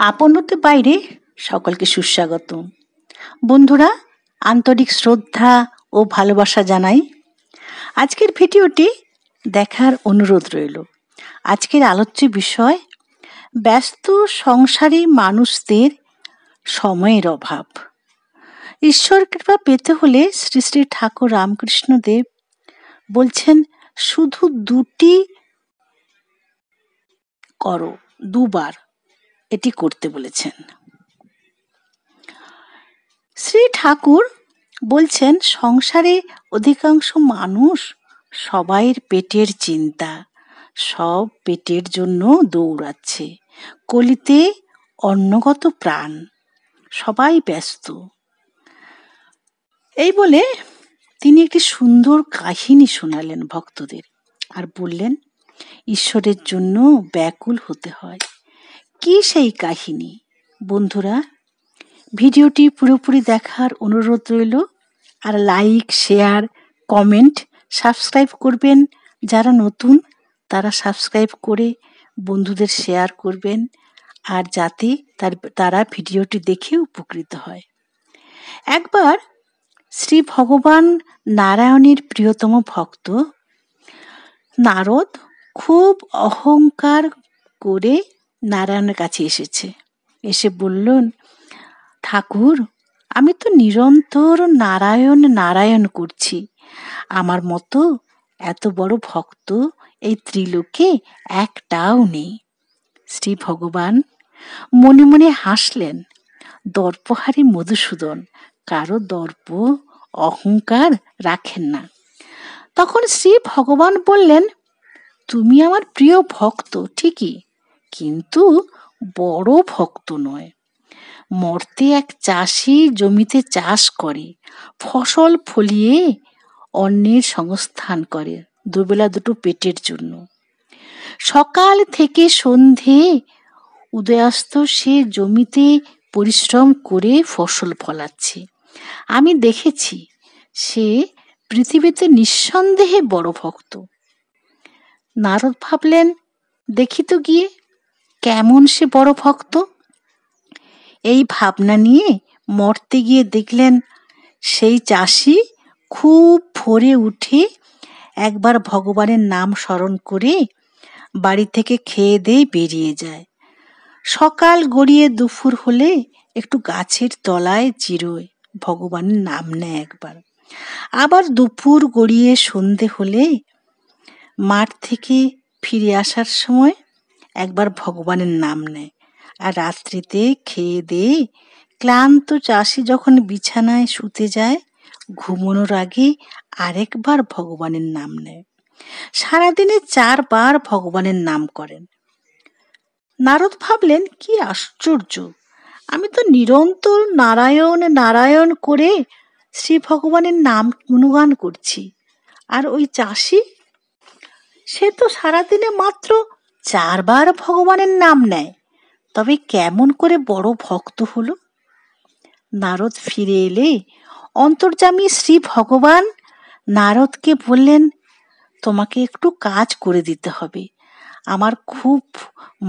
আপন হতে বাইরে সকলকে সুস্বাগত। বন্ধুরা, আন্তরিক শ্রদ্ধা ও ভালোবাসা জানাই। আজকের ভিডিওটি দেখার অনুরোধ রইল। আজকের আলোচ্য বিষয় ব্যস্ত সংসারী মানুষদের সময়ের অভাব। ঈশ্বর কৃপা পেতে হলে শ্রী শ্রী ঠাকুর রামকৃষ্ণ দেব বলছেন শুধু দুটি করো, দুবার এটি করতে বলেছেন। শ্রী ঠাকুর বলছেন সংসারে অধিকাংশ মানুষ সবাইয়ের পেটের চিন্তা, সব পেটের জন্য দৌড়াচ্ছে। কলিতে অন্নগত প্রাণ, সবাই ব্যস্ত। এই বলে তিনি একটি সুন্দর কাহিনী শোনালেন ভক্তদের, আর বললেন ঈশ্বরের জন্য ব্যাকুল হতে হয়। কি সেই কাহিনী? বন্ধুরা, ভিডিওটি পুরোপুরি দেখার অনুরোধ রইল। আর লাইক, শেয়ার, কমেন্ট, সাবস্ক্রাইব করবেন। যারা নতুন তারা সাবস্ক্রাইব করে বন্ধুদের শেয়ার করবেন, আর যাতে তারা ভিডিওটি দেখে উপকৃত হয়। একবার শ্রী ভগবান নারায়ণের প্রিয়তম ভক্ত নারদ খুব অহংকার করে নারায়ণের কাছে এসে বললেন, ঠাকুর, আমি তো নিরন্তর নারায়ণ নারায়ণ করছি। আমার মতো এত বড় ভক্ত এই ত্রিলোকে একটাও নেই। শ্রী ভগবান মনে মনে হাসলেন। দর্পহারী মধুসূদন কারো দর্প অহংকার রাখেন না। তখন শ্রী ভগবান বললেন, তুমি আমার প্রিয় ভক্ত ঠিকই, কিন্তু বড় ভক্ত নয়। মর্তে এক চাষি জমিতে চাষ করে, ফসল ফলিয়ে অন্যের সংস্থান করে, দুবেলা দুটো পেটের জন্য। সকাল থেকে সন্ধে উদয়াস্ত সে জমিতে পরিশ্রম করে ফসল ফলাচ্ছে। আমি দেখেছি সে পৃথিবীতে নিঃসন্দেহে বড় ভক্ত। নারদ ভাবলেন, দেখি তো গিয়ে কেমন সে বড় ভক্ত। এই ভাবনা নিয়ে মর্তে গিয়ে দেখলেন সেই চাষি খুব ভোরে উঠে একবার ভগবানের নাম স্মরণ করে বাড়ি থেকে খেয়ে দিয়ে বেরিয়ে যায়। সকাল গড়িয়ে দুপুর হলে একটু গাছের তলায় জিরোয়, ভগবানের নাম নেয় একবার। আবার দুপুর গড়িয়ে সন্ধে হলে মাঠ থেকে ফিরে আসার সময় একবার ভগবানের নাম নেয়। আর রাত্রিতে খেয়ে দিয়ে ক্লান্ত চাষি যখন বিছানায় শুতে যায়, ঘুমানোর আগে আরেকবার ভগবানের নাম নেয়। সারাদিনে 4 বার ভগবানের নাম করেন। নারদ ভাবলেন, কি আশ্চর্য, আমি তো নিরন্তর নারায়ণ নারায়ণ করে শ্রী ভগবানের নাম গুণগান করছি, আর ওই চাষি সে তো সারাদিনে মাত্র 4 বার ভগবানের নাম নেয়, তবে কেমন করে বড় ভক্ত হলো? নারদ ফিরে এলে অন্তর্যামী শ্রী ভগবান নারদকে বললেন, তোমাকে একটু কাজ করে দিতে হবে। আমার খুব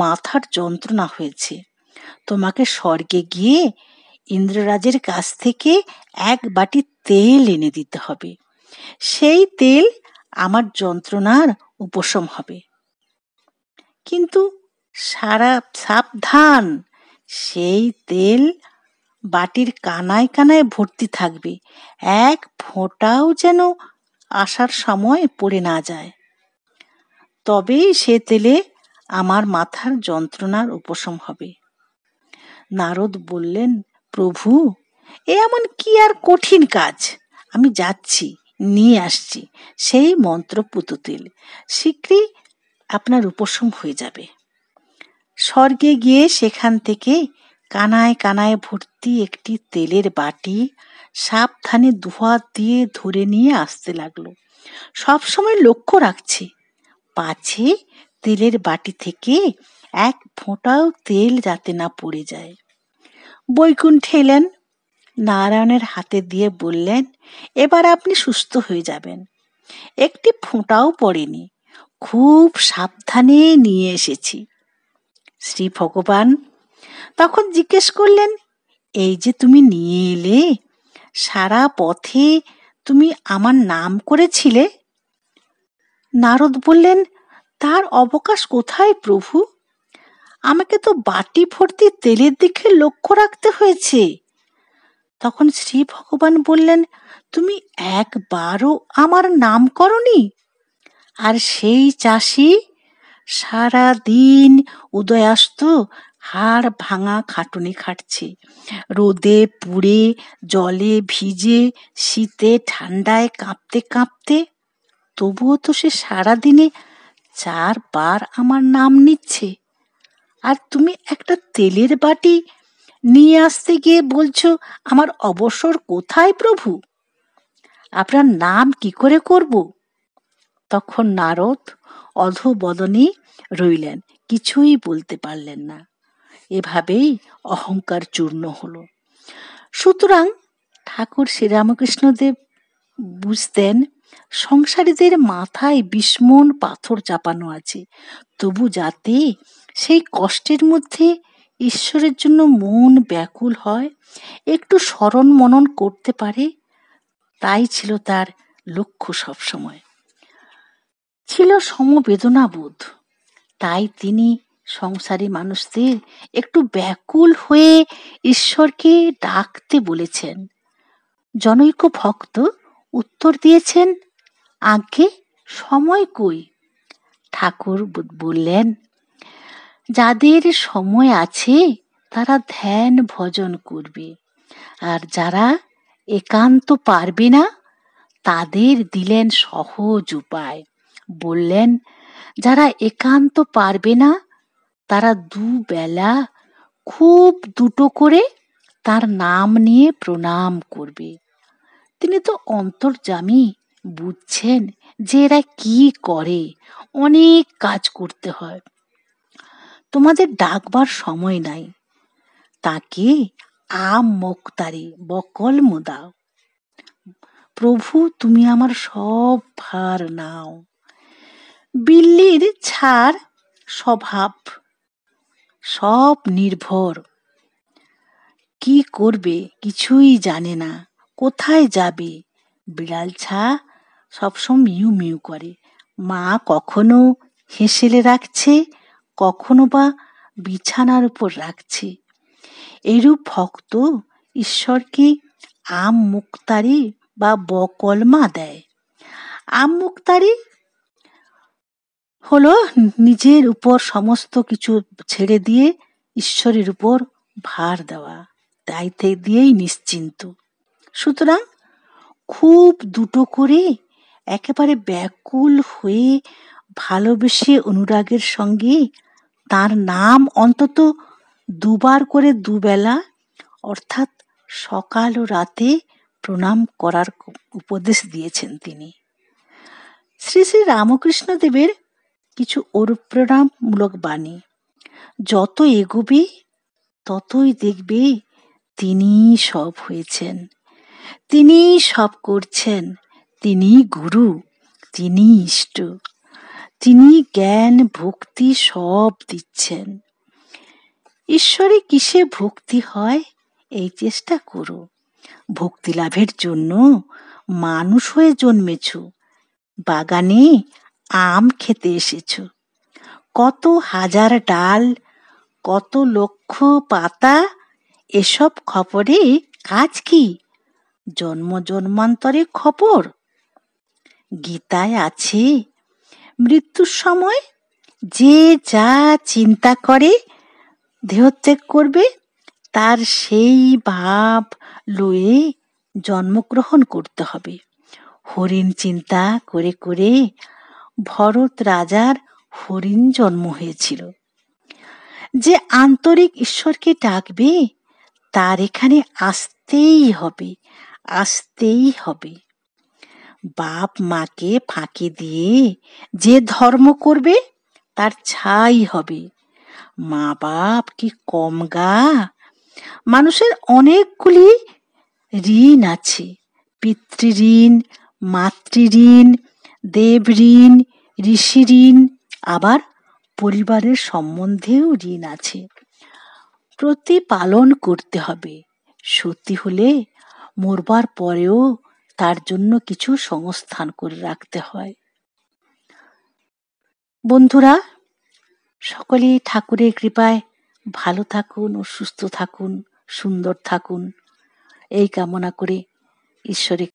মাথার যন্ত্রণা হয়েছে। তোমাকে স্বর্গে গিয়ে ইন্দ্ররাজের কাছ থেকে 1 বাটি তেল এনে দিতে হবে। সেই তেল আমার যন্ত্রণার উপশম হবে। কিন্তু সাবধান, সেই তেল বাটির কানায় কানায় ভর্তি থাকবে, 1 ফোঁটাও যেন আসার সময় পড়ে না যায়। তবেই সে তেলে আমার মাথার যন্ত্রণার উপশম হবে। নারদ বললেন, প্রভু, এ এমন কি আর কঠিন কাজ? আমি যাচ্ছি, নিয়ে আসছি সেই মন্ত্রপুত তেল, শীঘ্রই আপনার উপশম হয়ে যাবে। স্বর্গে গিয়ে সেখান থেকে কানায় কানায় ভর্তি একটি তেলের বাটি সাবধানে 2 হাত দিয়ে ধরে নিয়ে আসতে লাগলো। সবসময় লক্ষ্য রাখছে পাছে তেলের বাটি থেকে 1 ফোঁটাও তেল যাতে না পড়ে যায়। বৈকুণ্ঠে এলেন, নারায়ণের হাতে দিয়ে বললেন, এবার আপনি সুস্থ হয়ে যাবেন। একটি ফোঁটাও পড়েনি, খুব সাবধানে নিয়ে এসেছি। শ্রী ভগবান তখন জিজ্ঞেস করলেন, এই যে তুমি নিয়ে এলে, সারা পথে তুমি আমার নাম করেছিলে? নারদ বললেন, তার অবকাশ কোথায় প্রভু? আমাকে তো বাটি ভর্তি তেলের দিকে লক্ষ্য রাখতে হয়েছে। তখন শ্রী ভগবান বললেন, তুমি একবারও আমার নাম করনি? আর সেই চাষি সারা দিন উদয়াস্ত হাড় ভাঙা খাটুনি খাটছে, রোদে পুড়ে, জলে ভিজে, শীতে ঠান্ডায় কাঁপতে কাঁপতে, তবুও তো সে সারাদিনে 4 বার আমার নাম নিচ্ছে। আর তুমি একটা তেলের বাটি নিয়ে আসতে গিয়ে বলছো আমার অবসর কোথায় প্রভু? আপনার নাম কি করে করব? তখন নারদ অধোবদনে রইলেন, কিছুই বলতে পারলেন না। এভাবেই অহংকার চূর্ণ হলো। সুতরাং ঠাকুর শ্রীরামকৃষ্ণদেব বুঝতেন, সংসারীদের মাথায় বিস্মন পাথর চাপানো আছে, তবু যাতে সেই কষ্টের মধ্যে ঈশ্বরের জন্য মন ব্যাকুল হয়, একটু স্মরণ মনন করতে পারে, তাই ছিল তার লক্ষ্য। সবসময় ছিল সমবেদনাবোধ। তাই তিনি সংসারী মানুষদের একটু ব্যাকুল হয়ে ঈশ্বরকে ডাকতে বলেছেন। জনৈক ভক্ত উত্তর দিয়েছেন, আজ্ঞে সময় কই? ঠাকুর বললেন, যাদের সময় আছে তারা ধ্যান ভজন করবে, আর যারা একান্ত পারবে না তাদের দিলেন সহজ উপায়। বললেন, যারা একান্ত পারবে না তারা 2 বেলা খুব দুটো করে তার নাম নিয়ে প্রণাম করবে। তিনি তো অন্তর্যামী, বুঝছেন যে এরা কি করে, অনেক কাজ করতে হয়, তোমাদের ডাকবার সময় নাই। তাকে আম মুক্তারি বকলম দাও, প্রভু তুমি আমার সব ভার নাও। বিল্লির ছাড় স্বভাব, সব নির্ভর, কি করবে কিছুই জানে না, কোথায় যাবে। বিড়াল ছা সবসময় মিউ মিউ করে, মা কখনো হেসেলে রাখছে, কখনো বা বিছানার উপর রাখছে। এরূপ ভক্ত ঈশ্বরকে আম মুক্তারি বা বকলমা দেয়। আম মুক্তারি হলো নিজের উপর সমস্ত কিছু ছেড়ে দিয়ে ঈশ্বরের উপর ভার দেওয়া, দায়িত্ব দিয়েই নিশ্চিন্ত। সুতরাং খুব দুটো করে একেবারে ব্যাকুল হয়ে ভালোবেসে অনুরাগের সঙ্গে তার নাম অন্তত 2 বার করে 2 বেলা, অর্থাৎ সকাল ও রাতে প্রণাম করার উপদেশ দিয়েছেন তিনি। শ্রী শ্রী রামকৃষ্ণ দেবের কিছু অনুপ্রেরণামূলক বাণী। যত এগোবে ততই দেখবে তিনি সব হয়েছেন, তিনি সব করছেন, তিনি গুরু, তিনি ইষ্ট, তিনি জ্ঞান ভক্তি সব দিচ্ছেন। ঈশ্বরে কিসে ভক্তি হয় এই চেষ্টা করো। ভক্তি লাভের জন্য মানুষ হয়ে জন্মেছ, বাগানে আম খেতে এসেছ। কত হাজার ডাল, কত লক্ষ পাতা, এসব খবরে কাজ কি? জন্ম জন্মান্তরে খবর। গীতায় আছে, মৃত্যুর সময় যে যা চিন্তা করে দেহত্যাগ করবে, তার সেই ভাব লয়ে জন্মগ্রহণ করতে হবে। হরিণ চিন্তা করে করে ভরত রাজার হরিণ জন্ম হয়েছিল। যে আন্তরিক ঈশ্বরকে ডাকবে তার এখানে আসতেই হবে, আসতেই হবে। বাপ মাকে ফাঁকি দিয়ে যে ধর্ম করবে তার ছাই হবে। মা বাপ কি কম গা? মানুষের অনেকগুলি ঋণ আছে, পিতৃঋণ, মাতৃঋণ, দেব ঋণ, ঋষি ঋণ, আবার পরিবারের সম্বন্ধেও ঋণ আছে। প্রতিপালন করতে হবে। সত্যি হলে মরবার পরেও তার জন্য কিছু সংস্থান করে রাখতে হয়। বন্ধুরা, সকলেই ঠাকুরের কৃপায় ভালো থাকুন ও সুস্থ থাকুন, সুন্দর থাকুন, এই কামনা করে ঈশ্বরের